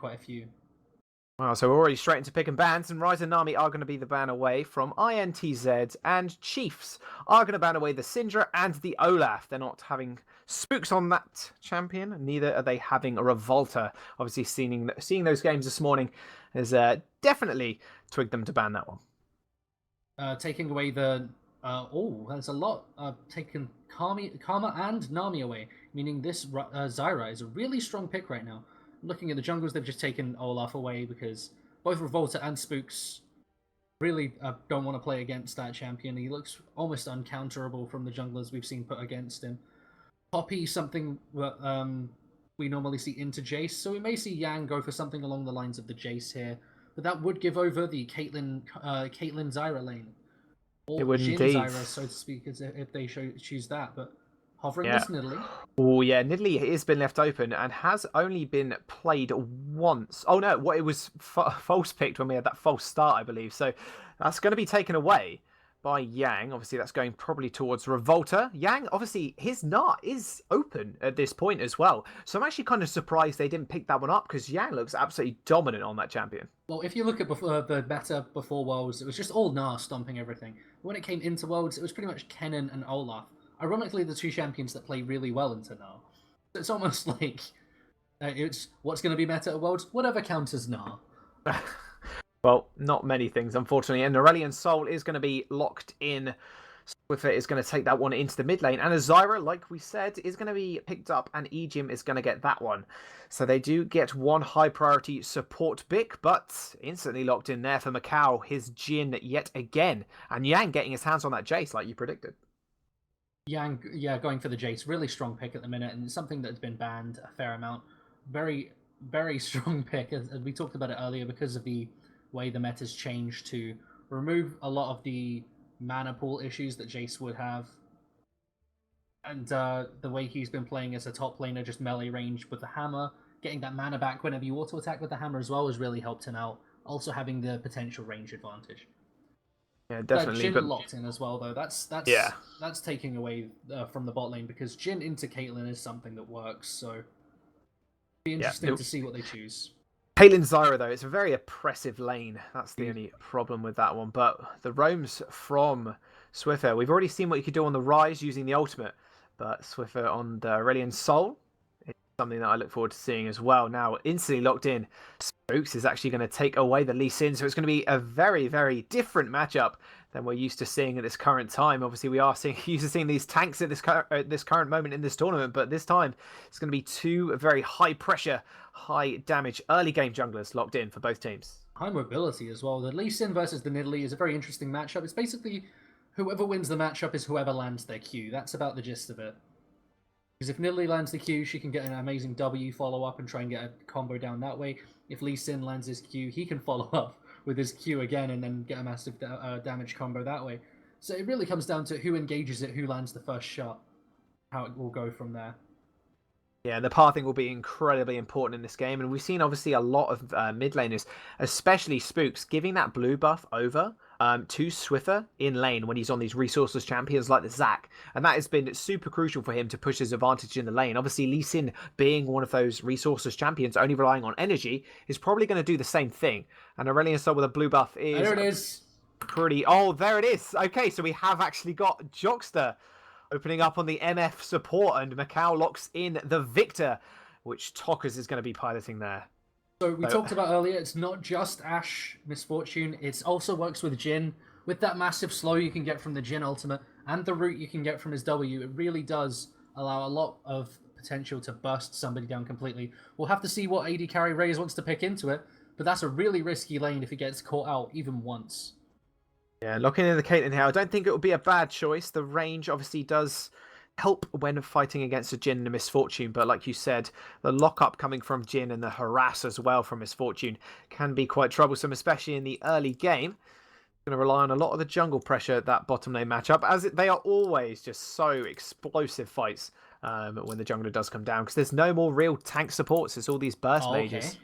quite a few. Wow, so we're already straight into picking bans, and Ryze and Nami are going to be the ban away from INTZ, and Chiefs are going to ban away the Syndra and the Olaf. They're not having spooks on that champion, neither are they having a Revolta. Obviously, seeing those games this morning has definitely twigged them to ban that one. Taking away the... there's a lot. Taking Karma and Nami away, meaning this Zyra is a really strong pick right now. Looking at the jungles, they've just taken Olaf away because both Revolta and Spooks really don't want to play against that champion. He looks almost uncounterable from the junglers we've seen put against him. Poppy, something that we normally see into Jace, so we may see Yang go for something along the lines of the Jace here, but that would give over the Caitlyn Zyra lane. Or it would Jhin indeed. Zyra, so to speak, if they choose that, but hovering this Nidalee. Oh, yeah, Nidalee has been left open and has only been played once. Oh, no, it was false picked when we had that false start, I believe. So that's going to be taken away by Yang. Obviously, that's going probably towards Revolta. Yang, obviously, his Nart is open at this point as well. So I'm actually kind of surprised they didn't pick that one up because Yang looks absolutely dominant on that champion. Well, if you look at the meta before Worlds, it was just all Gnar stomping everything. When it came into Worlds, it was pretty much Kennen and Olaf. Ironically, the two champions that play really well into Gnar. It's almost like it's what's going to be meta at Worlds? Whatever counters Gnar. Well, not many things, unfortunately. And Aurelion Sol is going to be locked in. Swiffer is going to take that one into the mid lane. And Zyra, like we said, is going to be picked up. And Ejim is going to get that one. So they do get one high priority support pick. But instantly locked in there for Macau. His Jhin yet again. And Yang getting his hands on that Jace like you predicted. Yang, yeah, going for the Jace. Really strong pick at the minute. And it's something that's been banned a fair amount. Very, very strong pick. As we talked about it earlier because of the way the meta's changed to remove a lot of the mana pool issues that Jace would have. And the way he's been playing as a top laner, just melee range with the hammer, getting that mana back whenever you auto-attack with the hammer as well has really helped him out. Also having the potential range advantage. Yeah, definitely. Jhin locked in as well, though. That's taking away from the bot lane because Jhin into Caitlyn is something that works, so it'll be interesting to see what they choose. Caitlyn Zyra, though, it's a very oppressive lane. That's the only problem with that one. But the roams from Swiffer, we've already seen what you could do on the Rise using the ultimate. But Swiffer on the Aurelion Sol is something that I look forward to seeing as well. Now, instantly locked in, Spooks is actually going to take away the Lee Sin. So it's going to be a very, very different matchup than we're used to seeing at this current time. Obviously, we are used to seeing these tanks at this current moment in this tournament, but this time it's going to be two very high pressure, high damage early game junglers locked in for both teams. High mobility as well. The Lee Sin versus the Nidalee is a very interesting matchup. It's basically whoever wins the matchup is whoever lands their Q. That's about the gist of it. Because if Nidalee lands the Q, she can get an amazing W follow-up and try and get a combo down that way. If Lee Sin lands his Q, he can follow up with his Q again and then get a massive damage combo that way. So it really comes down to who engages it, who lands the first shot, how it will go from there. Yeah, the pathing will be incredibly important in this game, and we've seen obviously a lot of mid laners, especially Spooks, giving that blue buff over to Swiffer in lane when he's on these resourceless champions like the Zac, and that has been super crucial for him to push his advantage in the lane. Obviously, Lee Sin being one of those resourceless champions, only relying on energy, is probably going to do the same thing. And Aurelion Sol with a blue buff is... There it is. Pretty... Oh, there it is. Okay, so we have actually got Jockster opening up on the MF support, and Macau locks in the Victor, which Tockers is going to be piloting there. So we talked about earlier, it's not just Ashe Misfortune, it also works with Jhin. With that massive slow you can get from the Jhin ultimate, and the root you can get from his W, it really does allow a lot of potential to burst somebody down completely. We'll have to see what AD carry Raze wants to pick into it, but that's a really risky lane if he gets caught out even once. Yeah, locking in the Caitlyn here. I don't think it would be a bad choice. The range obviously does help when fighting against a Jhin and a Misfortune, but like you said, the lockup coming from Jhin and the harass as well from Misfortune can be quite troublesome, especially in the early game. Going to rely on a lot of the jungle pressure, that bottom lane matchup, as they are always just so explosive fights when the jungler does come down, because there's no more real tank supports. It's all these burst mages.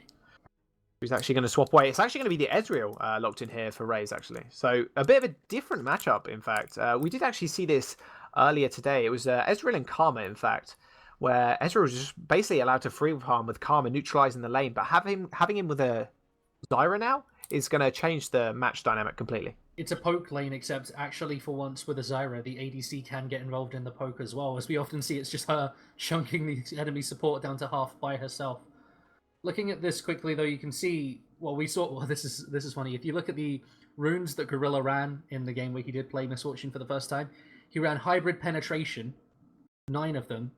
Who's actually going to swap away? It's actually going to be the Ezreal locked in here for Raze, actually. So a bit of a different matchup, in fact. We did actually see this earlier today. It was Ezreal and Karma, in fact, where Ezreal was just basically allowed to free farm with Karma neutralizing the lane, but having him with a Zyra now is going to change the match dynamic completely. It's a poke lane, except actually for once with a Zyra, the ADC can get involved in the poke as well. As we often see, it's just her chunking the enemy support down to half by herself. Looking at this quickly, though, you can see, well, we saw, well, this is funny. If you look at the runes that Gorilla ran in the game where he did play Misfortune for the first time, he ran Hybrid Penetration, 9 of them,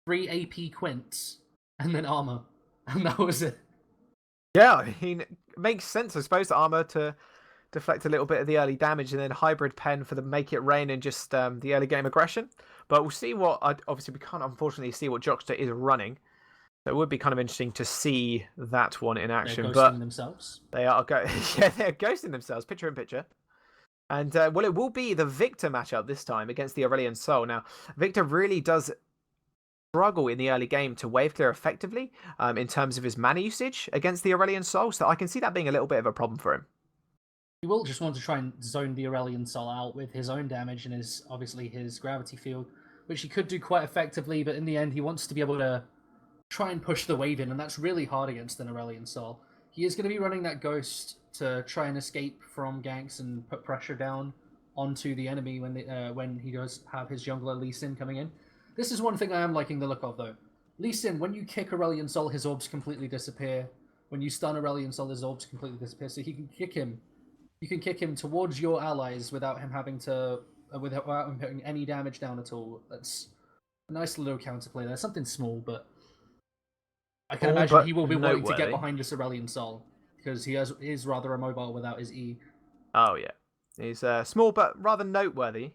3 AP Quints, and then Armor. And that was it. Yeah, I mean, it makes sense, I suppose, Armor to deflect a little bit of the early damage, and then Hybrid Pen for the make it rain and just the early game aggression. But we'll see what, obviously we can't unfortunately see what Jockster is running. So it would be kind of interesting to see that one in action. They're ghosting but themselves. They are yeah, they're ghosting themselves, picture in picture. And well, it will be the Victor matchup this time against the Aurelion Sol. Now, Victor really does struggle in the early game to wave clear effectively in terms of his mana usage against the Aurelion Sol. So I can see that being a little bit of a problem for him. He will just want to try and zone the Aurelion Sol out with his own damage and obviously his gravity field, which he could do quite effectively, but in the end he wants to be able to try and push the wave in, and that's really hard against an Aurelion Sol. He is going to be running that Ghost to try and escape from ganks and put pressure down onto the enemy when he does have his jungler Lee Sin coming in. This is one thing I am liking the look of, though. Lee Sin, when you kick Aurelion Sol, his orbs completely disappear. When you stun Aurelion Sol, his orbs completely disappear, so he can kick him. You can kick him towards your allies without him having to, without him putting any damage down at all. That's a nice little counterplay there. Something small, but I can imagine he will be wanting to get behind this Aurelion Sol because he is rather immobile without his E. Oh yeah, he's small but rather noteworthy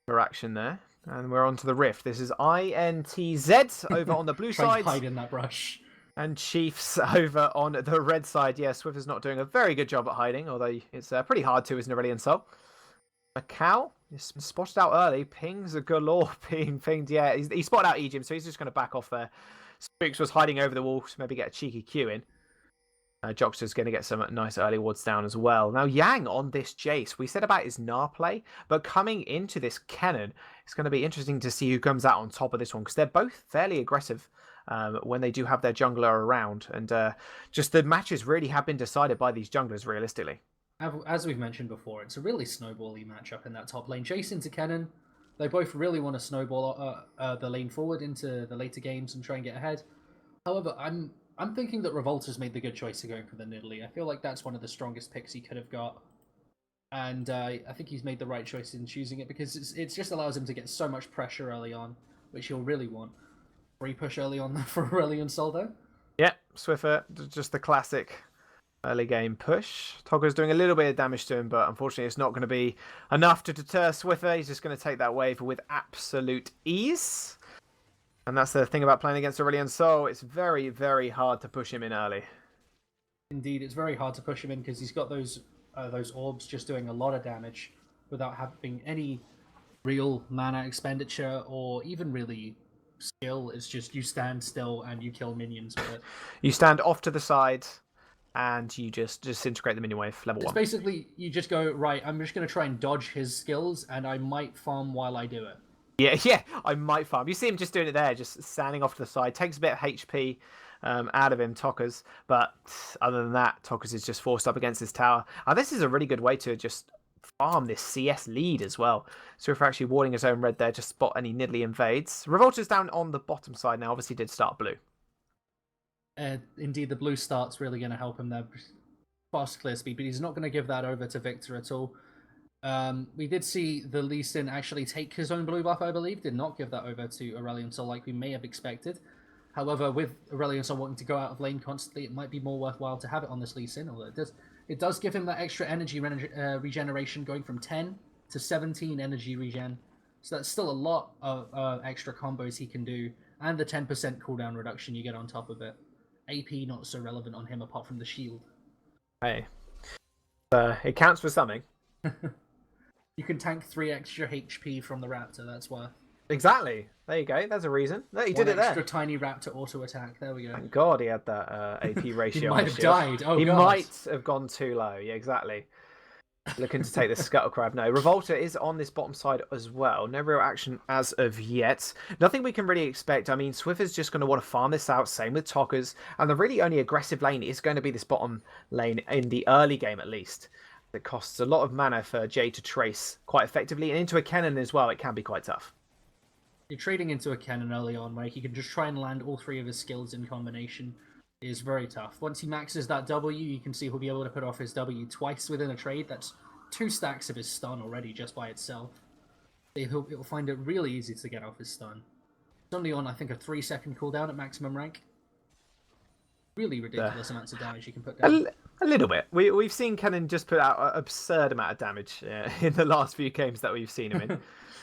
for action there. And we're on to the Rift. This is INTZ over on the blue side. Hide in that brush. And Chiefs over on the red side. Yeah, Swift is not doing a very good job at hiding, although it's pretty hard to as an Aurelion Sol. Macau is spotted out early. Pings are galore being pinged. Yeah, he spotted out Egypt, so he's just going to back off there. Spooks was hiding over the wall to maybe get a cheeky Q in. Jockster's going to get some nice early wards down as well. Now, Yang on this Jace. We said about his Gnar play, but coming into this Kennen, it's going to be interesting to see who comes out on top of this one, because they're both fairly aggressive when they do have their jungler around. And just the matches really have been decided by these junglers, realistically. As we've mentioned before, it's a really snowbally matchup in that top lane. Jace into Kennen, they both really want to snowball the lane forward into the later games and try and get ahead. However, I'm thinking that Revolta's made the good choice of going for the Nidalee. I feel like that's one of the strongest picks he could have got. And I think he's made the right choice in choosing it because it just allows him to get so much pressure early on, which he'll really want. Free push early on for Aurelion Sol, though. Yeah, Swiffer, just the classic early game push. Togger's doing a little bit of damage to him, but unfortunately it's not going to be enough to deter Swiffer. He's just going to take that wave with absolute ease. And that's the thing about playing against Aurelion Sol. It's very, very hard to push him in early. Indeed, it's very hard to push him in because he's got those orbs just doing a lot of damage without having any real mana expenditure or even really skill. It's just you stand still and you kill minions with it. You stand off to the side and you just disintegrate the minion wave, level 1. It's basically, you just go, right, I'm just going to try and dodge his skills and I might farm while I do it. Yeah, I might farm. You see him just doing it there, just standing off to the side. Takes a bit of HP out of him, Tockers. But other than that, Tockers is just forced up against his tower. This is a really good way to just farm this CS lead as well. So if we're actually warding his own red there, just spot any Nidalee invades. Revolta's down on the bottom side now. Obviously did start blue. Indeed, the blue start's really going to help him there. Fast clear speed, but he's not going to give that over to Victor at all. We did see the Lee Sin actually take his own blue buff, I believe. Did not give that over to Aurelion Sol like we may have expected. However, with Aurelion Sol wanting to go out of lane constantly, it might be more worthwhile to have it on this Lee Sin, although it does give him that extra energy regeneration, going from 10 to 17 energy regen. So that's still a lot of extra combos he can do, and the 10% cooldown reduction you get on top of it. AP not so relevant on him apart from the shield. Hey, it counts for something. You can tank 3 extra HP from the Raptor, that's worth. Exactly. There you go. There's a reason. No, he did it there. Extra tiny Raptor auto attack. There we go. Thank God he had that AP ratio. He might have died. Oh, he God. might have gone too low. Yeah, exactly. Looking to take the Scuttle Crab. No, Revolta is on this bottom side as well. No real action as of yet. Nothing we can really expect. I mean, Swiffer's just going to want to farm this out. Same with Toggers. And the really only aggressive lane is going to be this bottom lane in the early game, at least. It costs a lot of mana for Jay to trace quite effectively. And into a Kennen as well, it can be quite tough. You're trading into a Kennen early on, where he can just try and land all three of his skills in combination. Is very tough. Once he maxes that W, you can see he'll be able to put off his W twice within a trade. That's 2 stacks of his stun already just by itself. It'll find it really easy to get off his stun. It's only on, I think, a 3-second cooldown at maximum rank. Really ridiculous amounts of damage you can put down. A little bit. We've seen Kennen just put out an absurd amount of damage in the last few games that we've seen him in.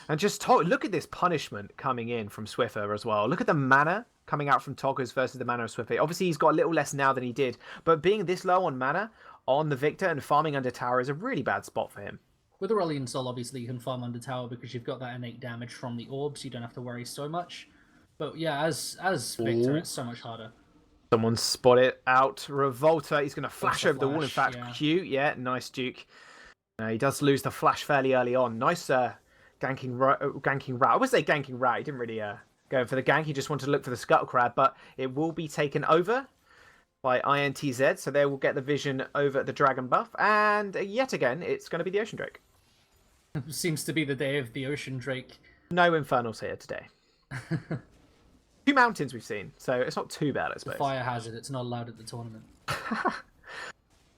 And just look at this punishment coming in from Swiffer as well. Look at the mana coming out from Toggers versus the mana of Swiffer. Obviously, he's got a little less now than he did, but being this low on mana on the Victor and farming under tower is a really bad spot for him. With Aurelion Sol, obviously, you can farm under tower because you've got that innate damage from the orbs. You don't have to worry so much. But yeah, as Victor, it's so much harder. Someone spot it out. Revolta, he's going to flash over the wall. In fact, yeah. Q, yeah, nice Duke. He does lose the flash fairly early on. Nice ganking rat. I would say ganking rat. He didn't really go for the gank. He just wanted to look for the Scuttle Crab, but it will be taken over by INTZ. So they will get the vision over the Dragon buff. And yet again, it's going to be the Ocean Drake. Seems to be the day of the Ocean Drake. No Infernals here today. 2 mountains we've seen, so it's not too bad, I suppose. The fire hazard, it's not allowed at the tournament.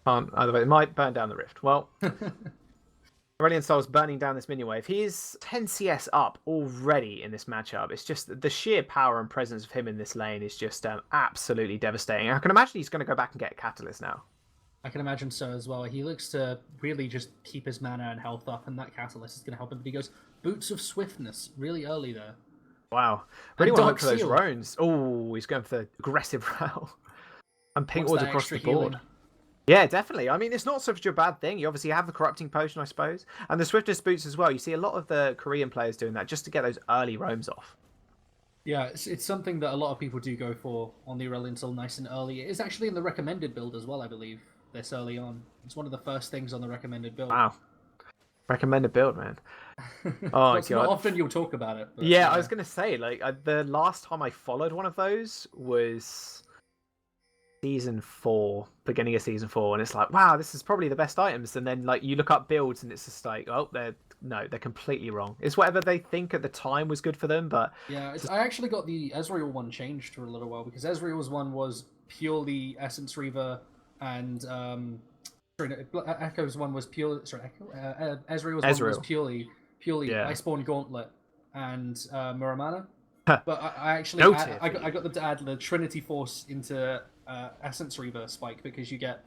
Either way, it might burn down the rift. Well, Aurelion Sol's burning down this minion wave. He is 10 CS up already in this matchup. It's just the sheer power and presence of him in this lane is just absolutely devastating. I can imagine he's going to go back and get a Catalyst now. I can imagine so as well. He looks to really just keep his mana and health up, and that Catalyst is going to help him. But he goes Boots of Swiftness really early there. Wow. Really want to look for those Seal. Rones. Oh, he's going for the aggressive route. And pink What's wards that across the extra board. healing? Yeah, definitely. I mean, it's not such a bad thing. You obviously have the Corrupting Potion, I suppose. And the Swiftness Boots as well. You see a lot of the Korean players doing that just to get those early roams off. Yeah, it's something that a lot of people do go for on the Aurelion Sol nice and early. It is actually in the recommended build as well, I believe, this early on. It's one of the first things on the recommended build. Wow. Recommended build, man. Oh, It's not often you'll talk about it. But, yeah, I was going to say, like, the last time I followed one of those was Season 4, beginning of Season 4, and it's like, wow, this is probably the best items. And then, like, you look up builds, and it's just like, oh, they're completely wrong. It's whatever they think at the time was good for them, but... Yeah, I actually got the Ezreal one changed for a little while, because Ezreal's one was purely Essence Reaver, and Echo's one was pure. Sorry, Echo. Ezreal's one was purely Iceborne Gauntlet and Muramana. But I actually I got them to add the Trinity Force into Essence Reaver Spike because you get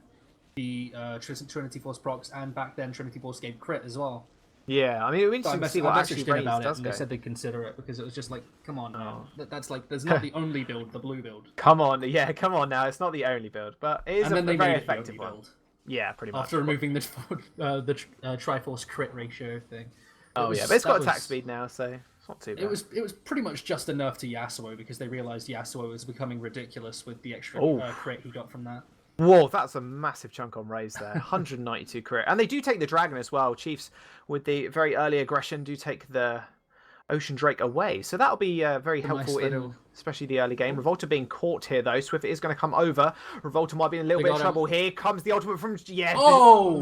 the Trinity Force procs, and back then Trinity Force gave crit as well. Yeah, I mean, it was interesting to see what actually Raze about does it, go. and they said they'd consider it because it was just like, come on, man. That's like, there's not the only build, the blue build. Come on, yeah, come on now. It's not the only build, but it is a very effective one. Build. Yeah, pretty much. After removing the Triforce crit ratio thing. But it's got attack speed now, so it's not too bad. It was pretty much just a nerf to Yasuo because they realized Yasuo was becoming ridiculous with the extra crit he got from that. Whoa, that's a massive chunk on Raze there. 192 crit. And they do take the dragon as well. Chiefs, with the very early aggression, do take the Ocean Drake away. So that'll be very helpful in especially the early game. Revolta being caught here, though. Swift is going to come over. Revolta might be in a little bit of trouble here. Comes the ultimate from... Yeah,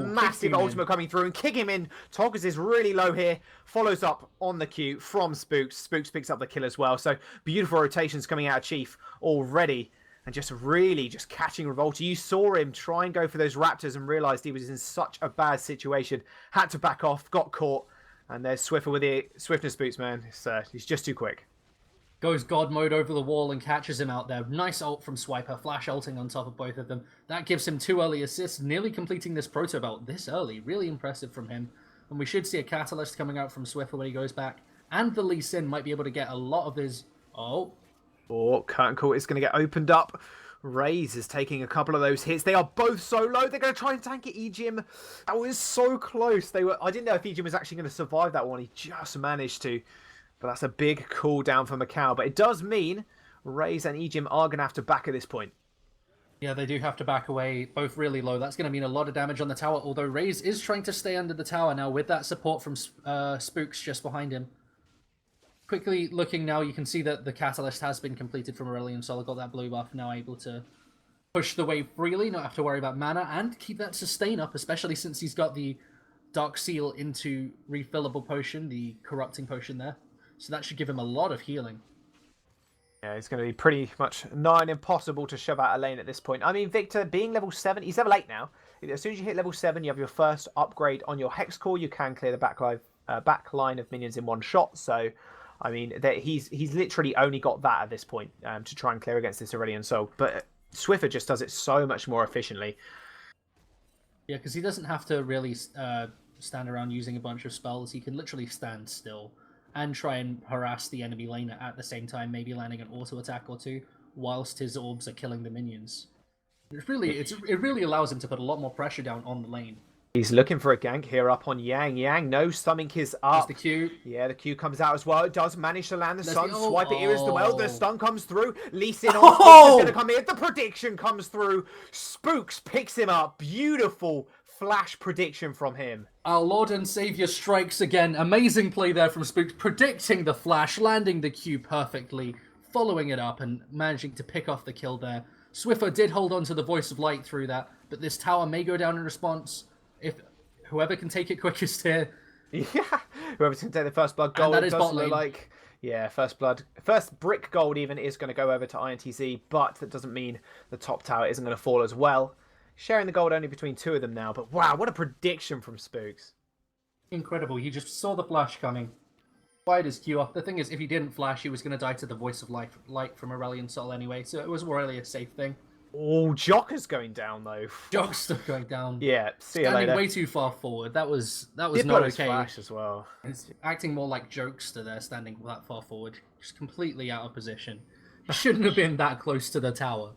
massive ultimate coming through and kick him in. Toggers is really low here. Follows up on the Q from Spooks. Spooks picks up the kill as well. So beautiful rotations coming out of Chief already. And just really just catching Revolta. You saw him try and go for those Raptors and realised he was in such a bad situation. Had to back off, got caught. And there's Swiffer with the Swiftness Boots, man. He's just too quick. Goes God mode over the wall and catches him out there. Nice ult from Swiper, flash ulting on top of both of them. That gives him 2 early assists, nearly completing this Proto Belt this early. Really impressive from him. And we should see a Catalyst coming out from Swiffer when he goes back. And the Lee Sin might be able to get a lot of his... Curtain Call is going to get opened up. Raze is taking a couple of those hits. They are both so low. They're going to try and tank it. EGM, that was so close. I didn't know if EGM was actually going to survive that one. He just managed to. But that's a big cooldown for Macau. But it does mean Raze and EGM are going to have to back at this point. Yeah, they do have to back away, both really low. That's going to mean a lot of damage on the tower, although Raze is trying to stay under the tower now with that support from Spooks just behind him. Quickly looking now, you can see that the Catalyst has been completed from Aurelion Sol. Got that blue buff, now able to push the wave freely, not have to worry about mana, and keep that sustain up, especially since he's got the Dark Seal into refillable potion, the corrupting potion there. So that should give him a lot of healing. Yeah, it's going to be pretty much nigh impossible to shove out a lane at this point. I mean, Victor, being level 7, he's level 8 now. As soon as you hit level 7, you have your first upgrade on your Hex Core. You can clear the back line of minions in one shot. So, I mean, he's literally only got that at this point to try and clear against this Aurelion Soul. But Swiffer just does it so much more efficiently. Yeah, because he doesn't have to really stand around using a bunch of spells. He can literally stand still and try and harass the enemy laner at the same time, maybe landing an auto attack or two, whilst his orbs are killing the minions. It really allows him to put a lot more pressure down on the lane. He's looking for a gank here up on Yang. Yang, no, stomach is up. There's the Q. Yeah, the Q comes out as well. It does manage to land the There's stun. Swipe it here as well. The stun comes through. Lee Sin on is going to come here. The prediction comes through. Spooks picks him up. Beautiful flash prediction from him. Our Lord and Savior strikes again. Amazing play there from Spooks, predicting the flash, landing the Q perfectly, following it up and managing to pick off the kill there. Swiffer did hold on to the Voice of Light through that, but this tower may go down in response if whoever can take it quickest here. Yeah, whoever can take the first blood gold. And that is bot look lane. like, yeah, first brick gold even is going to go over to INTZ, but that doesn't mean the top tower isn't going to fall as well. Sharing the gold only between two of them now, but wow, what a prediction from Spooks. Incredible. He just saw the flash coming. Fired his Q off. The thing is, if he didn't flash, he was going to die to the Voice of Light from Aurelion Sol anyway, so it was really a safe thing. Oh, Jocker's going down though. Jock's still going down. Yeah, see you Standing later. way too far forward. That was Did not his okay. flash as well. It's acting more like Jokester there, standing that far forward. Just completely out of position. He shouldn't have been that close to the tower.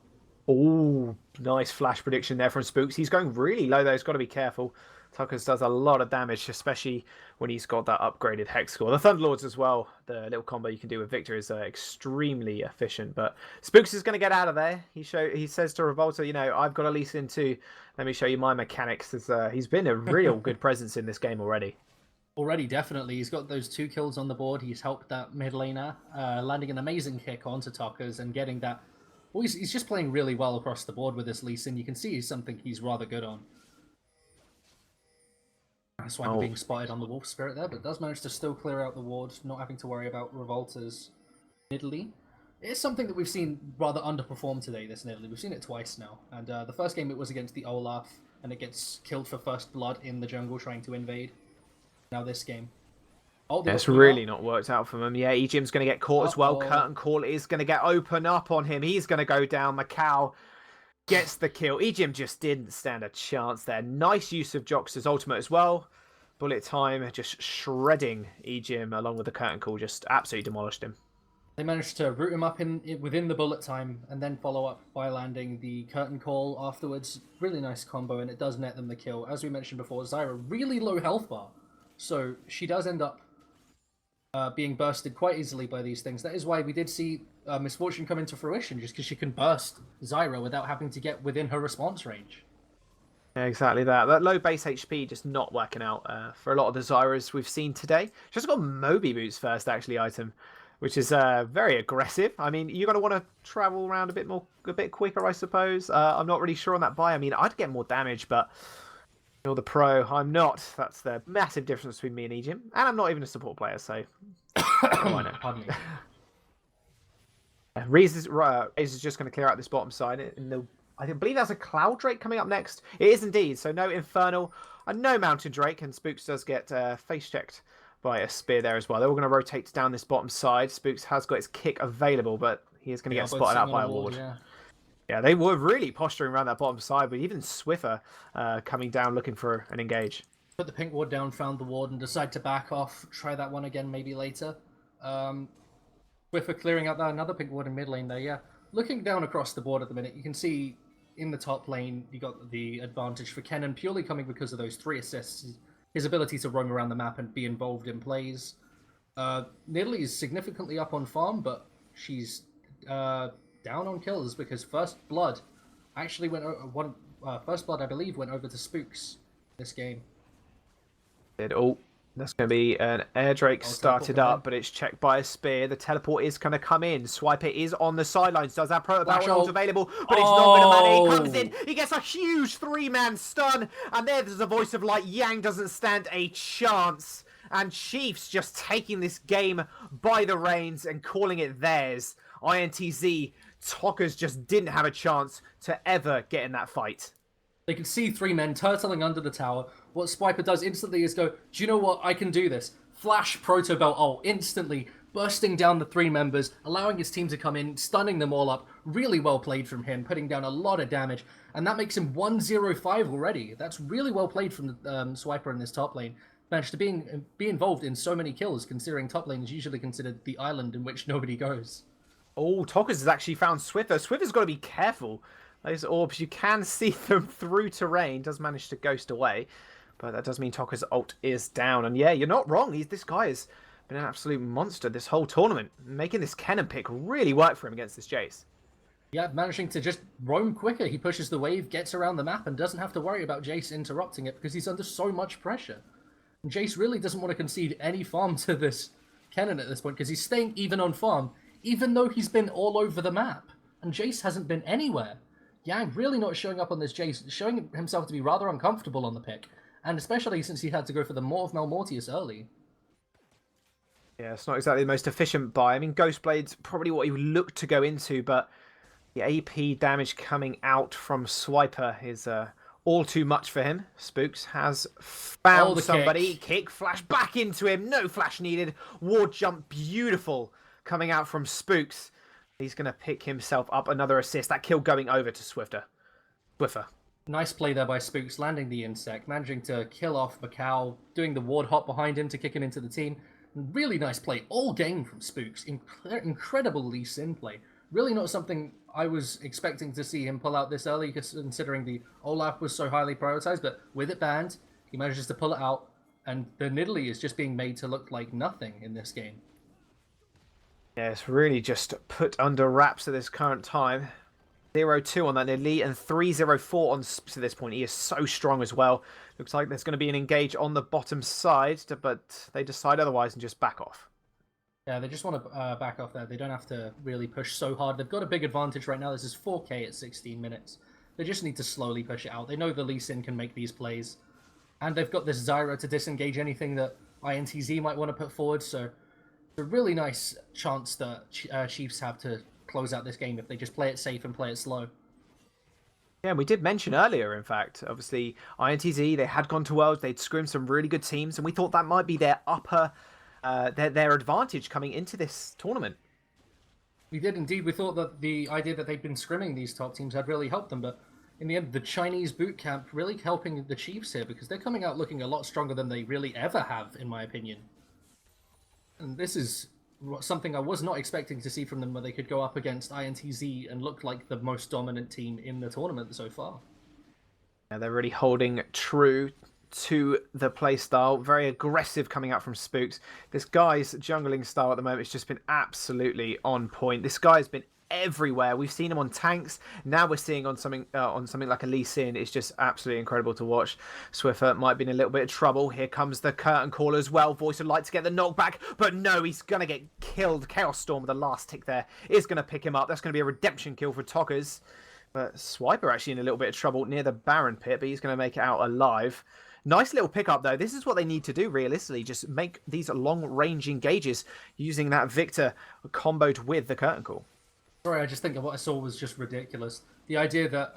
Oh, nice flash prediction there from Spooks. He's going really low though. He's got to be careful. Tuckers does a lot of damage, especially when he's got that upgraded Hex Score. The Thunderlords as well, the little combo you can do with Victor is extremely efficient. But Spooks is going to get out of there. He says to Revolta, you know, I've got a lease in too. Let me show you my mechanics. He's been a real good presence in this game already. Already, definitely. He's got those 2 kills on the board. He's helped that mid laner, landing an amazing kick onto Tuckers and getting that. Well, he's just playing really well across the board with this Lee Sin. You can see he's something he's rather good on. Swiper being spotted on the Wolf Spirit there, but does manage to still clear out the ward, not having to worry about Revolta's Nidalee. It's something that we've seen rather underperform today, this Nidalee. We've seen it twice now. And the first game it was against the Olaf, and it gets killed for first blood in the jungle trying to invade. Now this game. It's really not worked out for him. Yeah, Ejim's going to get caught as well. Curtain Call is going to get open up on him. He's going to go down. Macau gets the kill. Ejim just didn't stand a chance there. Nice use of Jox's ultimate as well. Bullet time just shredding Ejim along with the Curtain Call. Just absolutely demolished him. They managed to root him up within the bullet time and then follow up by landing the Curtain Call afterwards. Really nice combo, and it does net them the kill. As we mentioned before, Zyra really low health bar. So she does end up being bursted quite easily by these things. That is why we did see Misfortune come into fruition, just because she can burst Zyra without having to get within her response range. Yeah, exactly that. That low base HP just not working out for a lot of the Zyras we've seen today. She's got Moby Boots first, actually, item, which is very aggressive. I mean, you're going to want to travel around a bit quicker, I suppose. I'm not really sure on that buy. I mean, I'd get more damage, but you're the pro. I'm not. That's the massive difference between me and Ejim. And I'm not even a support player, so why not? Pardon me. Reese is just going to clear out this bottom side. I believe there's a Cloud Drake coming up next. It is indeed. So no Infernal and no Mountain Drake. And Spooks does get face checked by a spear there as well. They're all going to rotate down this bottom side. Spooks has got his kick available, but he is going to get spotted out by a ward. Yeah, they were really posturing around that bottom side, but even Swiffer coming down looking for an engage. Put the pink ward down, found the ward, and decide to back off. Try that one again maybe later. Swiffer clearing out that another pink ward in mid lane there, yeah. Looking down across the board at the minute, you can see in the top lane, you got the advantage for Kennen, purely coming because of those 3 assists. His ability to roam around the map and be involved in plays. Nidalee is significantly up on farm, but she's down on kills because first blood actually went First Blood, I believe, went over to Spooks this game. That's going to be an air drake started up, but it's checked by a spear. The teleport is going to come in. Swiper is on the sidelines. Does have Proto ult available, but it's not going to matter. He comes in. He gets a huge 3-man stun. And there's a voice of light. Yang doesn't stand a chance. And Chiefs just taking this game by the reins and calling it theirs. INTZ, Tockers just didn't have a chance to ever get in that fight. They can see 3 men turtling under the tower. What Swiper does instantly is go, do you know what? I can do this. Flash Proto Belt ult instantly, bursting down the 3 members, allowing his team to come in, stunning them all up. Really well played from him, putting down a lot of damage. And that makes him 1-0-5 already. That's really well played from the Swiper in this top lane. Managed to be involved in so many kills, considering top lane is usually considered the island in which nobody goes. Oh, Tockers has actually found Swiffer. Swiffer's got to be careful. Those orbs, you can see them through terrain. Does manage to ghost away. But that does mean Tokka's ult is down. And yeah, you're not wrong. This guy has been an absolute monster this whole tournament. Making this Kennen pick really work for him against this Jace. Yeah, managing to just roam quicker. He pushes the wave, gets around the map, and doesn't have to worry about Jace interrupting it because he's under so much pressure. And Jace really doesn't want to concede any farm to this Kennen at this point because he's staying even on farm, even though he's been all over the map. And Jace hasn't been anywhere. Yang really not showing up on this Jace, showing himself to be rather uncomfortable on the pick. And especially since he had to go for the Maw of Malmortius early. Yeah, it's not exactly the most efficient buy. I mean, Ghostblade's probably what he would look to go into, but the AP damage coming out from Swiper is all too much for him. Spooks has found somebody. Kick, flash back into him. No flash needed. Ward jump, beautiful, coming out from Spooks. He's going to pick himself up another assist. That kill going over to Swiffer. Nice play there by Spooks, landing the insect, managing to kill off Macau, doing the ward hop behind him to kick him into the team. Really nice play all game from Spooks. Incredible Lee Sin play. Really not something I was expecting to see him pull out this early, considering the Olaf was so highly prioritized, but with it banned, he manages to pull it out, and the Nidalee is just being made to look like nothing in this game. Yeah, it's really just put under wraps at this current time. 0-2 on that Nidalee and 3-0-4 on Spooks at this point. He is so strong as well. Looks like there's going to be an engage on the bottom side, but they decide otherwise and just back off. Yeah, they just want to back off there. They don't have to really push so hard. They've got a big advantage right now. This is 4K at 16 minutes. They just need to slowly push it out. They know the Lee Sin can make these plays. And they've got this Zyra to disengage anything that INTZ might want to put forward, so it's a really nice chance that Chiefs have to close out this game if they just play it safe and play it slow. Yeah, we did mention earlier, in fact, obviously, INTZ, they had gone to Worlds, they'd scrimmed some really good teams, and we thought that might be their their advantage coming into this tournament. We did indeed. We thought that the idea that they'd been scrimming these top teams had really helped them, but in the end, the Chinese boot camp really helping the Chiefs here because they're coming out looking a lot stronger than they really ever have, in my opinion. And this is something I was not expecting to see from them, where they could go up against INTZ and look like the most dominant team in the tournament so far. Yeah, they're really holding true to the play style. Very aggressive coming out from Spooks. This guy's jungling style at the moment has just been absolutely on point. This guy's been everywhere. We've seen him on tanks. Now we're seeing on something like a Lee Sin. It's just absolutely incredible to watch. Swiffer might be in a little bit of trouble. Here comes the curtain call as well. Voice of Light to get the knockback, but no, he's gonna get killed. Chaos Storm with the last tick there is gonna pick him up. That's gonna be a redemption kill for Tockers. But Swiper actually in a little bit of trouble near the Baron pit, but he's gonna make it out alive. Nice little pickup, though. This is what they need to do, realistically. Just make these long-range engages using that Victor comboed with the curtain call. Sorry, I just think what I saw was just ridiculous. The idea that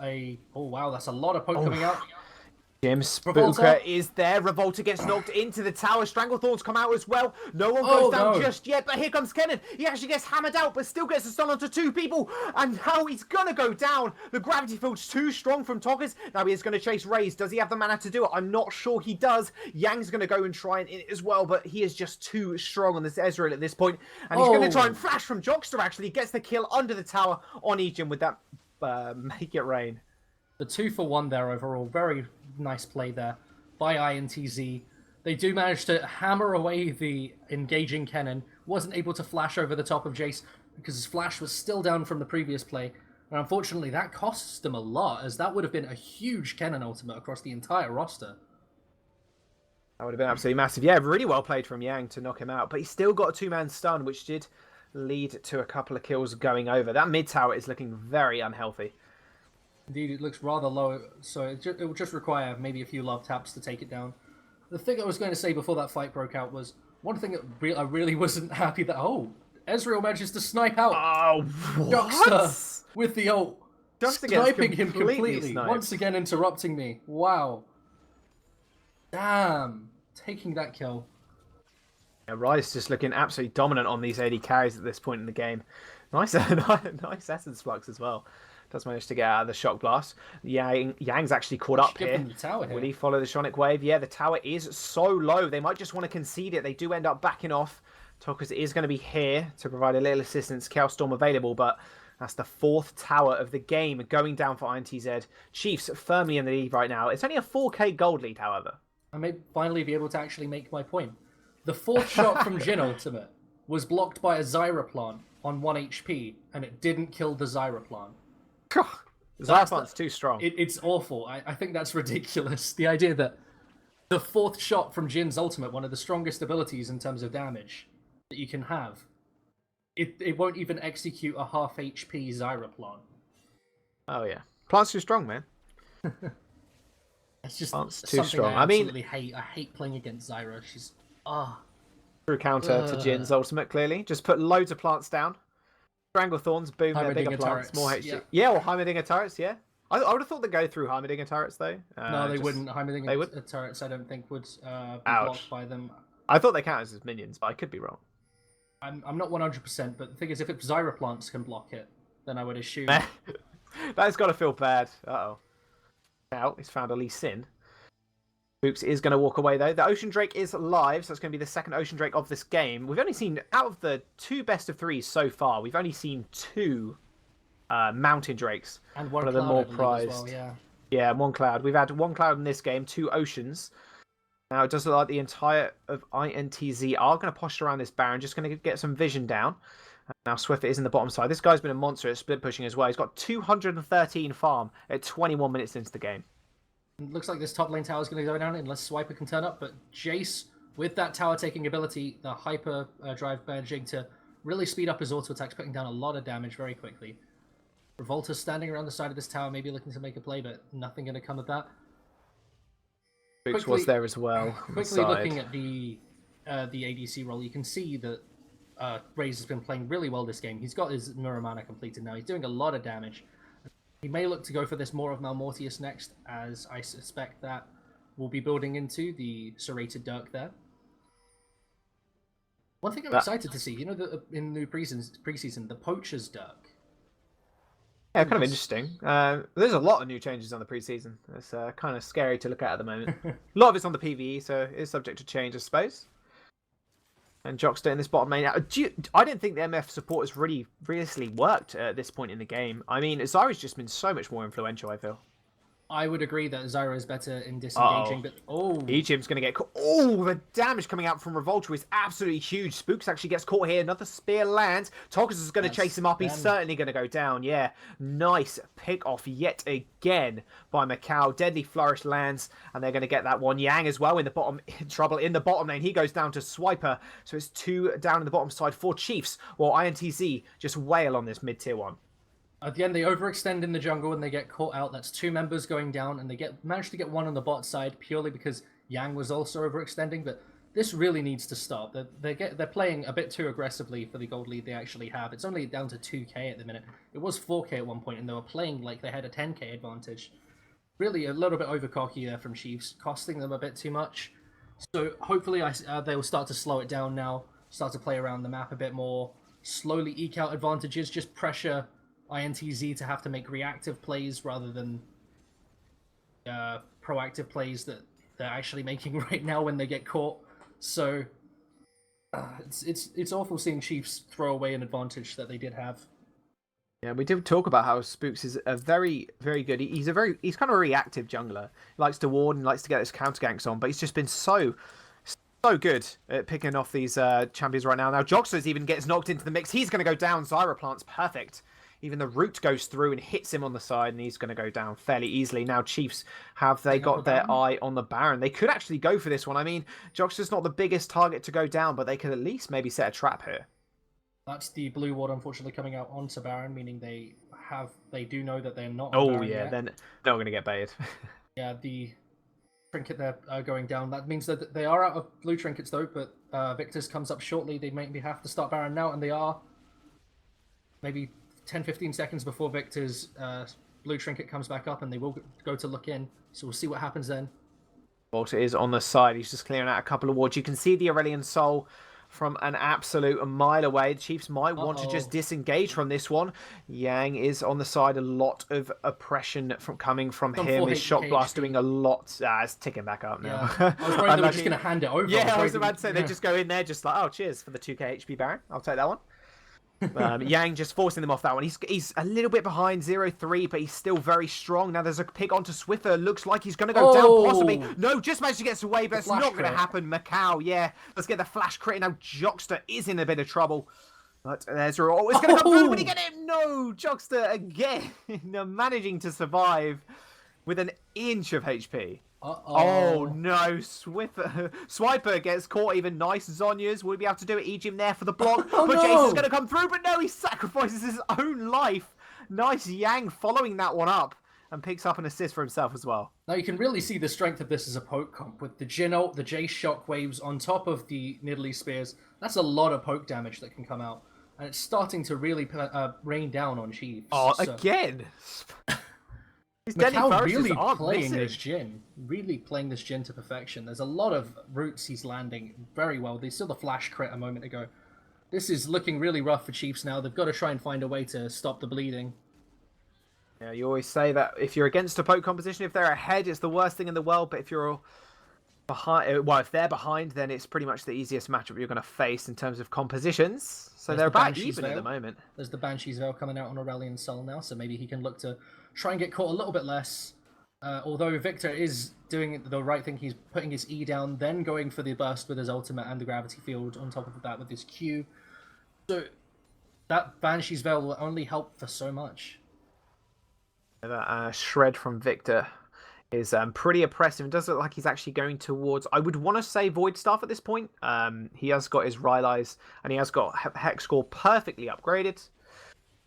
oh wow, that's a lot of poke coming out. Jim Spooker is there. Revolta gets knocked into the tower. Stranglethorns come out as well. No one goes down just yet, but here comes Kennen. He actually gets hammered out, but still gets a stun onto 2 people. And now he's going to go down. The gravity field's too strong from Tockers. Now he is going to chase Raze. Does he have the mana to do it? I'm not sure he does. Yang's going to go and try it as well, but he is just too strong on this Ezreal at this point. And he's going to try and flash from Jockster, actually. Gets the kill under the tower on Ejin with that Make It Rain. The 2-for-1 there overall. Very nice play there by INTZ. They do manage to hammer away the engaging Kennen. Wasn't able to flash over the top of Jace because his flash was still down from the previous play. And unfortunately, that costs them a lot, as that would have been a huge cannon ultimate across the entire roster. That would have been absolutely massive. Yeah, really well played from Yang to knock him out. But he still got a two-man stun, which did lead to a couple of kills going over. That mid tower is looking very unhealthy. Indeed, it looks rather low, so it will just require maybe a few love taps to take it down. The thing I was going to say before that fight broke out was, one thing that I really wasn't happy that, Ezreal manages to snipe out Joxer with the ult. Joxer Sniping him completely. sniped. Once again interrupting me. Wow. Damn. Taking that kill. Yeah, Ryze just looking absolutely dominant on these AD carries at this point in the game. Nice Essence Flux as well. Does manage to get out of the Shock Blast. Yang's actually caught up here. Will he follow the Sonic Wave? Yeah, the tower is so low. They might just want to concede it. They do end up backing off. Tokus is going to be here to provide a little assistance. Chaos Storm available, but that's the 4th tower of the game going down for INTZ. Chiefs firmly in the lead right now. It's only a 4k gold lead, however. I may finally be able to actually make my point. The 4th shot from Jhin ultimate was blocked by a Zyra plant on 1 HP, and it didn't kill the Zyra plant. Zyra plant's too strong. It's awful. I think that's ridiculous. The idea that the 4th shot from Jhin's ultimate, one of the strongest abilities in terms of damage that you can have, it won't even execute a half HP Zyra plant. Oh yeah, plant's too strong, man. It's just plant's too something strong. I absolutely hate. I hate playing against Zyra. She's Through counter to Jin's ultimate. Clearly, just put loads of plants down. Strangle Thorns, boom, they're bigger plants, more HP. Yeah, or Heimerdinger turrets. Yeah, I would have thought they'd go through Heimerdinger turrets though. No, they wouldn't. Heimerdinger turrets, I don't think would be blocked by them. I thought they counted as minions, but I could be wrong. I'm not 100%, but the thing is, if it's Zyra plants can block it, then I would assume. That's got to feel bad. Uh-oh. Now, he's found a Lee Sin. Spooks is going to walk away, though. The Ocean Drake is live, so it's going to be the 2nd Ocean Drake of this game. We've only seen, out of the 2 best of 3s so far, we've only seen 2 Mountain Drakes. And one of the more prized. Well, yeah. Yeah, 1 Cloud. We've had 1 Cloud in this game, 2 Oceans. Now, it does look like the entire of INTZ are going to posture around this Baron, just going to get some vision down. Now, Swiffer is in the bottom side. This guy's been a monster at split pushing as well. He's got 213 farm at 21 minutes into the game. It looks like this top lane tower is going to go down unless Swiper can turn up, but Jace, with that tower taking ability, the hyper drive managing to really speed up his auto attacks, putting down a lot of damage very quickly. Revolta's standing around the side of this tower, maybe looking to make a play, but nothing going to come of that. Spooks was there as well. Quickly looking at the ADC role, you can see that Raze has been playing really well this game. He's got his Muramana completed now. He's doing a lot of damage. He may look to go for this more of Malmortius next, as I suspect that will be building into the serrated Dirk there. One thing I'm excited to see, you know, in the new preseason, the Poacher's Dirk. Yeah, kind of interesting. There's a lot of new changes on the preseason. It's kind of scary to look at the moment. A lot of it's on the PvE, so it's subject to change, I suppose. And Jockster in this bottom lane. I didn't think the MF support has really realistically worked at this point in the game. I mean, Zyra's just been so much more influential, I feel. I would agree that Zyra is better in disengaging, but Egypt's going to get caught. Oh, the damage coming out from Revolta is absolutely huge. Spooks actually gets caught here. Another spear lands. Tokus is going to chase him up. He's certainly going to go down. Yeah, nice pick off yet again by Macau. Deadly Flourish lands, and they're going to get that one. Yang as well in the bottom, in trouble in the bottom lane. He goes down to Swiper, so it's 2 down in the bottom side for Chiefs, while INTZ just wail on this mid-tier one. At the end, they overextend in the jungle and they get caught out. That's 2 members going down, and they manage to get 1 on the bot side purely because Yang was also overextending. But this really needs to stop. They're playing a bit too aggressively for the gold lead they actually have. It's only down to 2k at the minute. It was 4k at one point, and they were playing like they had a 10k advantage. Really a little bit over cocky there from Chiefs, costing them a bit too much. So hopefully they will start to slow it down now, start to play around the map a bit more, slowly eke out advantages, just pressure INTZ to have to make reactive plays rather than proactive plays that they're actually making right now when they get caught. So it's awful seeing Chiefs throw away an advantage that they did have. Yeah, we did talk about how Spooks is a very, very good. He's kind of a reactive jungler. He likes to ward and likes to get his counter ganks on, but he's just been so good at picking off these champions right now. Now Joxers even gets knocked into the mix. He's going to go down. Zyra plant's perfect. Even the root goes through and hits him on the side, and he's going to go down fairly easily. Now, Chiefs, have they got their eye on the Baron? They could actually go for this one. I mean, Jockster's not the biggest target to go down, but they could at least maybe set a trap here. That's the blue ward, unfortunately, coming out onto Baron, meaning they do know that they're not. Oh, Baron yeah, yet. then they're not going to get baited. Yeah, the trinket there going down. That means that they are out of blue trinkets, though, but Victor's comes up shortly. They maybe have to start Baron now, and they are. Maybe 10-15 seconds before Victor's blue trinket comes back up, and they will go to look in. So we'll see what happens then. Walter is on the side. He's just clearing out a couple of wards. You can see the Aurelion Soul from an absolute mile away. The Chiefs might want to just disengage from this one. Yang is on the side. A lot of oppression coming from him. His shock blast doing a lot. It's ticking back up now. Yeah. I was worried they were just going to hand it over. Yeah, I was about to say, they just go in there just like, oh, cheers for the 2k HP Baron. I'll take that one. Yang just forcing them off that one. He's a little bit behind 0-3, but he's still very strong. Now there's a pick onto Swiffer. Looks like he's going to go down, possibly. No, just managed to get away, but it's not going to happen. Macau, yeah. Let's get the flash crit. Now Jockster is in a bit of trouble. But there's oh, it's going to come through. But he get it? No, Jockster again managing to survive with an inch of HP. Oh no, Swiper gets caught even. Nice Zhonya's. Will he be able to do it? Ejim there for the block. But Jason's going to come through. But no, he sacrifices his own life. Nice Yang following that one up and picks up an assist for himself as well. Now you can really see the strength of this as a poke comp with the Jin ult, the J shockwaves on top of the Nidalee spears. That's a lot of poke damage that can come out. And it's starting to really rain down on Chiefs. Oh, so. Again. Macau really playing this Jin. Really playing this Jin to perfection. There's a lot of roots he's landing very well. They saw the flash crit a moment ago. This is looking really rough for Chiefs now. They've got to try and find a way to stop the bleeding. Yeah, you always say that if you're against a poke composition, if they're ahead, it's the worst thing in the world. But if you're behind, well, if they're behind, then it's pretty much the easiest matchup you're going to face in terms of compositions. So they're about even at the moment. There's the Banshee's Veil coming out on Aurelion Sol now, so maybe he can look to try and get caught a little bit less. Although Victor is doing the right thing, he's putting his E down, then going for the burst with his ultimate and the gravity field on top of that with his Q. So that Banshee's Veil will only help for so much. That shred from Victor is pretty oppressive. It does look like he's actually going towards, I would want to say, Void Staff at this point. He has got his Rylai's and he has got Hex Score perfectly upgraded.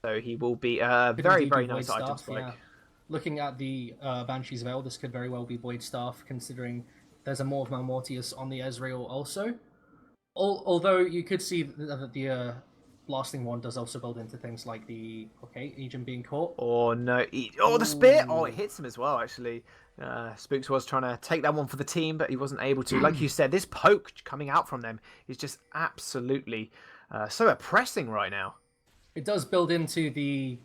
So he will be a very, very nice item spike. Yeah. Looking at the Banshee's Veil, this could very well be Void Staff, considering there's a Maw of Malmortius on the Ezreal also. Although you could see that the Blasting one does also build into things like the Ejim being caught. Oh no! The spear! Oh, it hits him as well. Actually, Spooks was trying to take that one for the team, but he wasn't able to. Like you said, this poke coming out from them is just absolutely so oppressing right now. It does build into the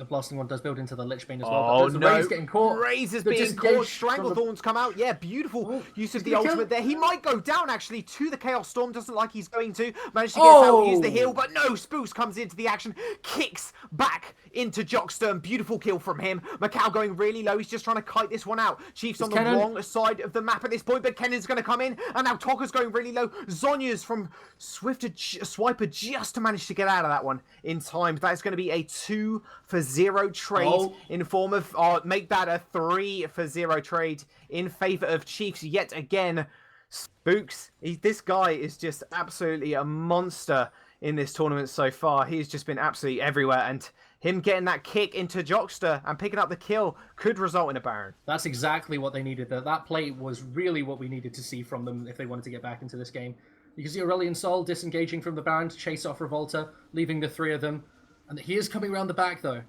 Blasting one does build into the Lich Bane as well. Oh no! Raze getting caught. Raze is being caught. Stranglethorns come out. Yeah, beautiful use of the ultimate there. He might go down actually to the Chaos Storm. Doesn't like he's going to. Managed to get out, use the heal, but no. Spooks comes into the action, kicks back into Jockster. Beautiful kill from him. Macau going really low. He's just trying to kite this one out. Chiefs on the wrong side of the map at this point, but Kennan's going to come in, and now Tokka's going really low. Zhonya's from Swiper just to manage to get out of that one in time. That is going to be a 2-for-0 trade in form of make that a 3-for-0 trade in favor of Chiefs yet again. Spooks, this guy is just absolutely a monster in this tournament so far. He's just been absolutely everywhere, and him getting that kick into Jockster and picking up the kill could result in a Baron. That's exactly what they needed. That play was really what we needed to see from them if they wanted to get back into this game. You can see Aurelion Sol disengaging from the Baron to chase off Revolta, leaving the three of them. And he is coming around the back, though.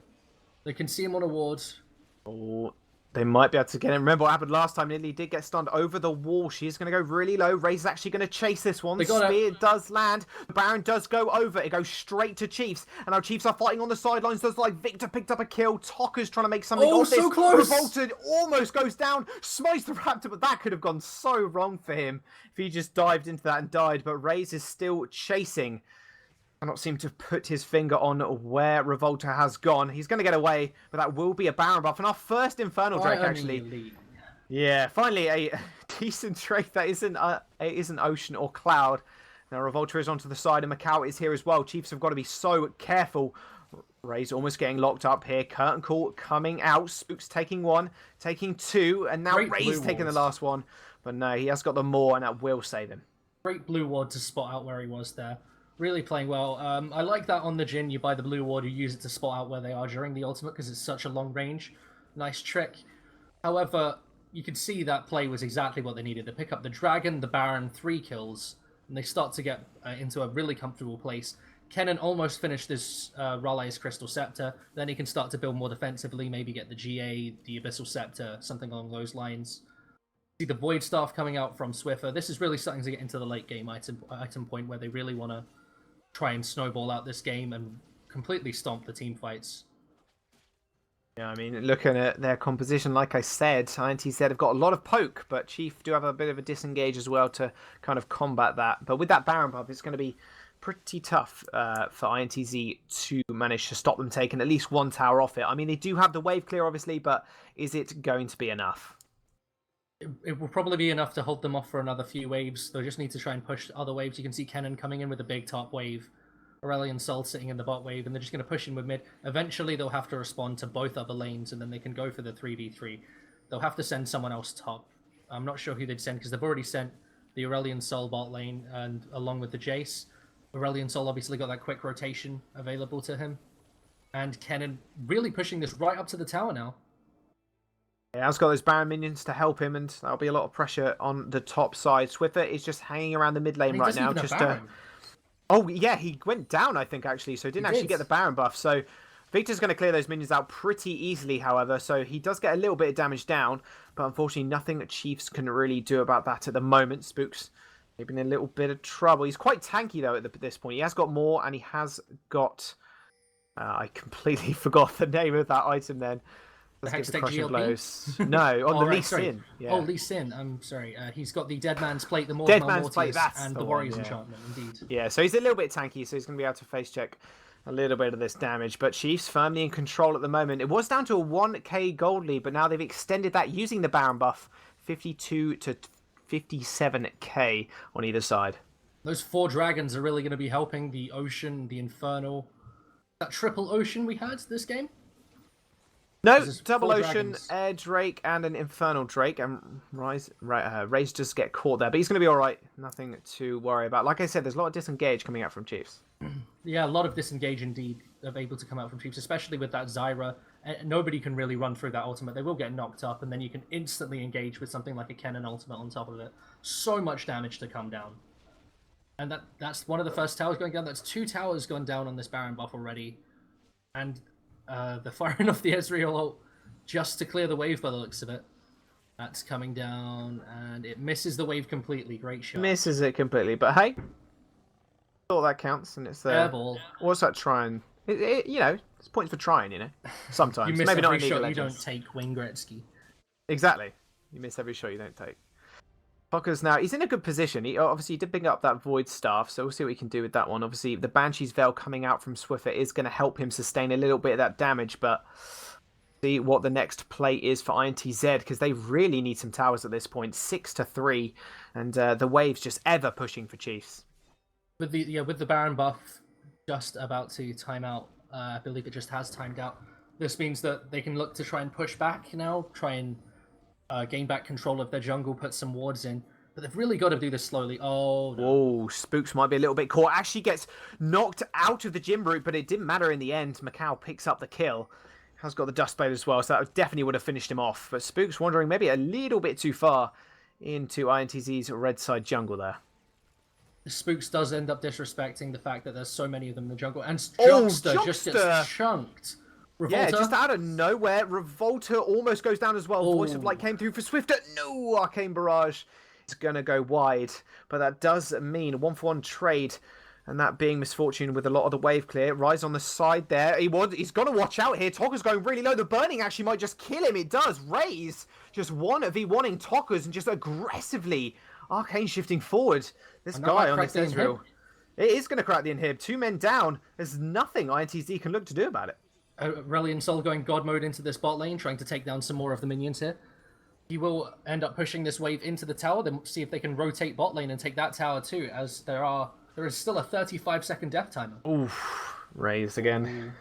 They can see him on a ward. Oh, they might be able to get him. Remember what happened last time? Nidalee did get stunned over the wall. She is going to go really low. Raze is actually going to chase this one. The spear does land. The Baron does go over. It goes straight to Chiefs. And now Chiefs are fighting on the sidelines. Does like Victor picked up a kill. Tokka's trying to make something of this. So close. Revolted almost goes down. Smites the Raptor, but that could have gone so wrong for him if he just dived into that and died. But Raze is still chasing. Cannot seem to put his finger on where Revolta has gone. He's going to get away, but that will be a Baron buff. And our first Infernal Drake, actually. Yeah, finally a decent Drake that isn't Ocean or Cloud. Now Revolta is onto the side, and Macau is here as well. Chiefs have got to be so careful Ray's almost getting locked up here. Curtain call coming out. Spooks taking one, taking two, and now Great Ray's blue taking the wards. last one. But no, he has got the more, and that will save him. Great blue ward to spot out where he was there. Really playing well. I like that on the Jhin, you buy the blue ward, you use it to spot out where they are during the ultimate because it's such a long range. Nice trick. However, you can see that play was exactly what they needed. They pick up the Dragon, the Baron, 3 kills, and they start to get into a really comfortable place. Kennen almost finished this Raleig's Crystal Scepter, then he can start to build more defensively, maybe get the GA, the Abyssal Scepter, something along those lines. See the Void Staff coming out from Swiffer. This is really starting to get into the late game item point where they really want to try and snowball out this game and completely stomp the team fights. Yeah, I mean, looking at their composition, like I said, INTZ have got a lot of poke, but Chief do have a bit of a disengage as well to kind of combat that. But with that Baron buff, it's going to be pretty tough for INTZ to manage to stop them taking at least one tower off it. I mean, they do have the wave clear, obviously, but is it going to be enough? It will probably be enough to hold them off for another few waves. They'll just need to try and push other waves. You can see Kennen coming in with a big top wave. Aurelion Sol sitting in the bot wave, and they're just going to push in with mid. Eventually, they'll have to respond to both other lanes, and then they can go for the 3v3. They'll have to send someone else top. I'm not sure who they'd send, because they've already sent the Aurelion Sol bot lane, and along with the Jace. Aurelion Sol obviously got that quick rotation available to him. And Kennen really pushing this right up to the tower now. Yeah, he's got those Baron minions to help him, and that'll be a lot of pressure on the top side. Swiffer is just hanging around the mid lane right now. Oh, yeah, he went down, I think, actually, so didn't actually get the Baron buff. So Victor's going to clear those minions out pretty easily, however, so he does get a little bit of damage down, but unfortunately nothing that Chiefs can really do about that at the moment. Spooks maybe in a little bit of trouble. He's quite tanky, though, at this point. He has got more, and he has got... I completely forgot the name of that item then. Let's get the crushing blows. No, on the Lee Sin. Yeah. Oh, Lee Sin. I'm sorry. He's got the Dead Man's Plate, the Dead Man's Plate, and the Warrior's Enchantment, indeed. Yeah, so he's a little bit tanky, so he's going to be able to face check a little bit of this damage. But Chiefs firmly in control at the moment. It was down to a 1k gold lead, but now they've extended that using the Baron buff, 52 to 57k on either side. Those 4 dragons are really going to be helping the Ocean, the Infernal. That triple Ocean we had this game? No, double Ocean, Air Drake, and an Infernal Drake, and Raze just get caught there, but he's going to be all right. Nothing to worry about. Like I said, there's a lot of disengage coming out from Chiefs. Yeah, a lot of disengage indeed able to come out from Chiefs, especially with that Zyra. Nobody can really run through that ultimate. They will get knocked up, and then you can instantly engage with something like a Kennen ultimate on top of it. So much damage to come down. And that's one of the first towers going down. That's 2 towers gone down on this Baron buff already. And the firing off the Ezreal ult just to clear the wave by the looks of it. That's coming down, and it misses the wave completely. Great shot. Misses it completely, but hey, all that counts, and it's there. Airball. What's that trying? You know, it's points for trying, you know. Sometimes. You miss Maybe every not in shot, League of you Legends. don't take, Wayne Gretzky. Exactly. You miss every shot you don't take. Focus now, he's in a good position. He obviously did pick up that Void Staff, so we'll see what he can do with that one. Obviously, the Banshee's Veil coming out from Swiffer is going to help him sustain a little bit of that damage, but see what the next play is for INTZ, because they really need some towers at this point. 6-3, and the wave's just ever pushing for Chiefs. With the Baron buff just about to time out, I believe it just has timed out. This means that they can look to try and push back now, try and gain back control of their jungle, put some wards in. But they've really got to do this slowly. Oh, no. Whoa, Spooks might be a little bit caught. Actually gets knocked out of the gym route, but it didn't matter in the end. Macau picks up the kill. Has got the Dustblade as well, so that definitely would have finished him off. But Spooks wandering maybe a little bit too far into INTZ's red side jungle there. Spooks does end up disrespecting the fact that there's so many of them in the jungle. And Jockster just gets chunked. Revolta? Yeah, just out of nowhere, Revolta almost goes down as well. Oh. Voice of Light came through for Swifter. No, Arcane Barrage is going to go wide. But that does mean a 1-for-1 trade. And that being Misfortune with a lot of the wave clear. Rise on the side there. He's got to watch out here. Tokka's going really low. The burning actually might just kill him. It does. Raze just 1v1ing Tokka's and just aggressively Arcane shifting forward. This guy on this Ezreal. It is going to crack the inhib. 2 men down. There's nothing INTZ can look to do about it. Aurelion Sol going God mode into this bot lane, trying to take down some more of the minions here. He will end up pushing this wave into the tower, then see if they can rotate bot lane and take that tower too, as there is still a 35-second death timer. Oof, Raze again.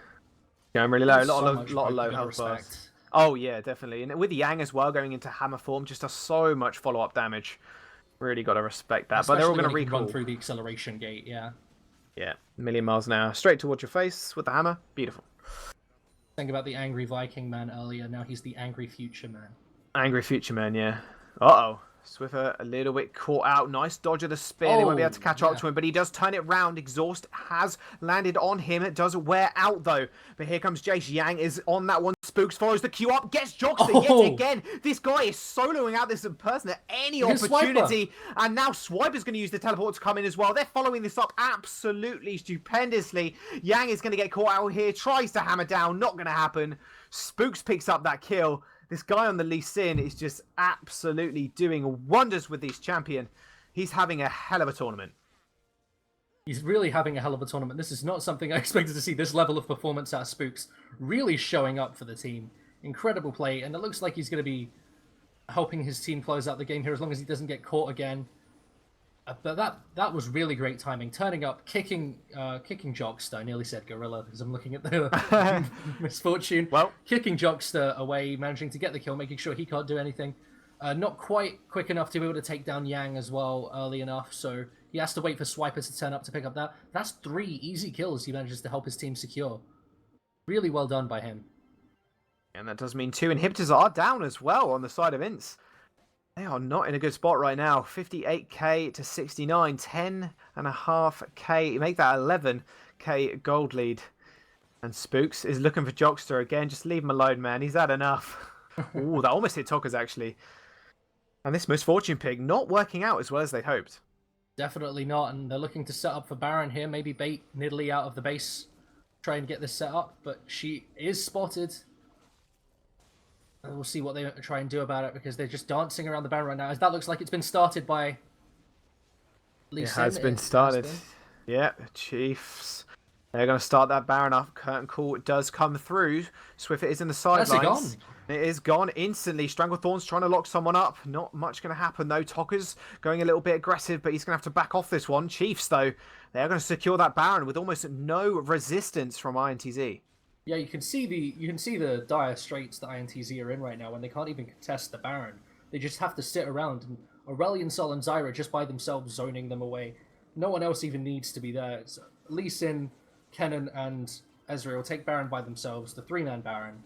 Going really low. A So lot much of poke, low you gotta health bars. respect. Oh yeah, definitely. And with Yang as well going into hammer form, just does so much follow-up damage. Really got to respect that. But they're all Especially going when to he can run recall. through the acceleration gate, yeah. Yeah, a million miles an hour. Straight towards your face with the hammer. Beautiful. Think about the angry Viking man earlier, now he's the angry future man. Angry future man, yeah. Uh-oh. Swiffer a little bit caught out. Nice dodge of the spear. They won't be able to catch up to him, but he does turn it round. Exhaust has landed on him. It does wear out, though. But here comes Jace. Yang is on that one. Spooks follows the queue up. Gets Jockster yet again. This guy is soloing out this person at any opportunity. And now Swiper's going to use the teleport to come in as well. They're following this up absolutely stupendously. Yang is going to get caught out here. Tries to hammer down. Not going to happen. Spooks picks up that kill. This guy on the Lee Sin is just absolutely doing wonders with this champion. He's having a hell of a tournament. He's really having a hell of a tournament. This is not something I expected to see, this level of performance out of Spooks. Really showing up for the team. Incredible play, and it looks like he's going to be helping his team close out the game here as long as he doesn't get caught again. But that was really great timing. Turning up, kicking Jockster. I nearly said Gorilla because I'm looking at the misfortune. Well, kicking Jockster away, managing to get the kill, making sure he can't do anything. Not quite quick enough to be able to take down Yang as well early enough, so he has to wait for Swiper to turn up to pick up that. That's 3 easy kills he manages to help his team secure. Really well done by him. And that does mean 2 inhibitors are down as well on the side of Ince. They are not in a good spot right now. 58k to 69, 10.5k. Make that 11k gold lead. And Spooks is looking for Jockster again. Just leave him alone, man. He's had enough. Ooh, that almost hit Tokas, actually. And this Misfortune Pig not working out as well as they'd hoped. Definitely not, and they're looking to set up for Baron here. Maybe bait Nidalee out of the base. Try and get this set up, but she is spotted. And we'll see what they try and do about it, because they're just dancing around the Baron right now. As that looks like it's been started by Lee Sin. It has been started. Yeah, Chiefs. They're going to start that Baron up. Curtain call does come through. Swiffer is in the sidelines. That's it gone. It is gone instantly. Stranglethorn's trying to lock someone up. Not much going to happen, though. Toka's going a little bit aggressive, but he's going to have to back off this one. Chiefs, though, they're going to secure that Baron with almost no resistance from INTZ. Yeah, you can see the dire straits that INTZ are in right now when they can't even contest the Baron. They just have to sit around, and Aurelion, Sol, and Zyra just by themselves zoning them away. No one else even needs to be there. It's Lee Sin, Kennen, and Ezreal will take Baron by themselves, the 3-man Baron.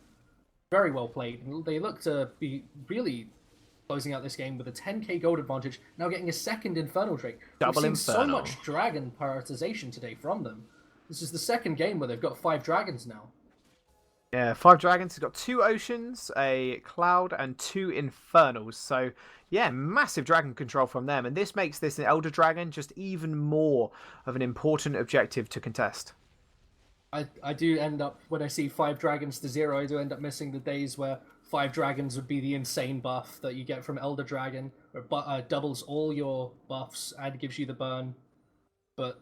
Very well played. They look to be really closing out this game with a 10k gold advantage, now getting a second Infernal Drake. Double We've seen Infernal. so much dragon prioritization today from them. This is the second game where they've got 5 dragons now. Yeah, 5 dragons. He's got 2 oceans, a cloud, and 2 infernals. So, yeah, massive dragon control from them. And this makes this an Elder Dragon just even more of an important objective to contest. I do end up, when I see 5 dragons to 0, I do end up missing the days where 5 dragons would be the insane buff that you get from Elder Dragon, where it doubles all your buffs and gives you the burn. But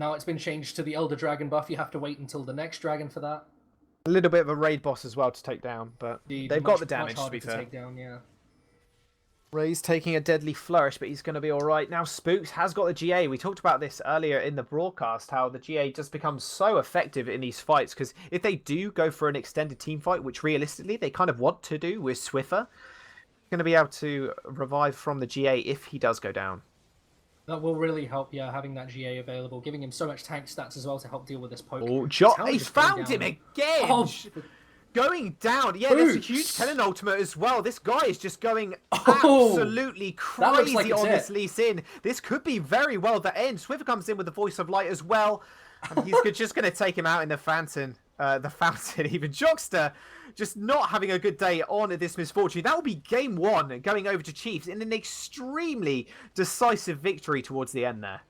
now it's been changed to the Elder Dragon buff. You have to wait until the next dragon for that. A little bit of a raid boss as well to take down, but they've got the damage, to be fair. Take down, yeah. Ray's taking a deadly flourish, but he's going to be all right. Now, Spooks has got the GA. We talked about this earlier in the broadcast, how the GA just becomes so effective in these fights, because if they do go for an extended team fight, which realistically they kind of want to do with Swiffer, going to be able to revive from the GA if he does go down. That will really help, yeah, having that GA available, giving him so much tank stats as well to help deal with this poke. Oh, he's found him again! Oh. Going down. Yeah, there's a huge Kennen ultimate as well. This guy is just going absolutely crazy like on this Lee Sin. This could be very well the end. Swiffer comes in with the Voice of Light as well. And he's just going to take him out in the Fountain. Even Jockster just not having a good day on this Misfortune. That will be game 1 going over to Chiefs in an extremely decisive victory towards the end there.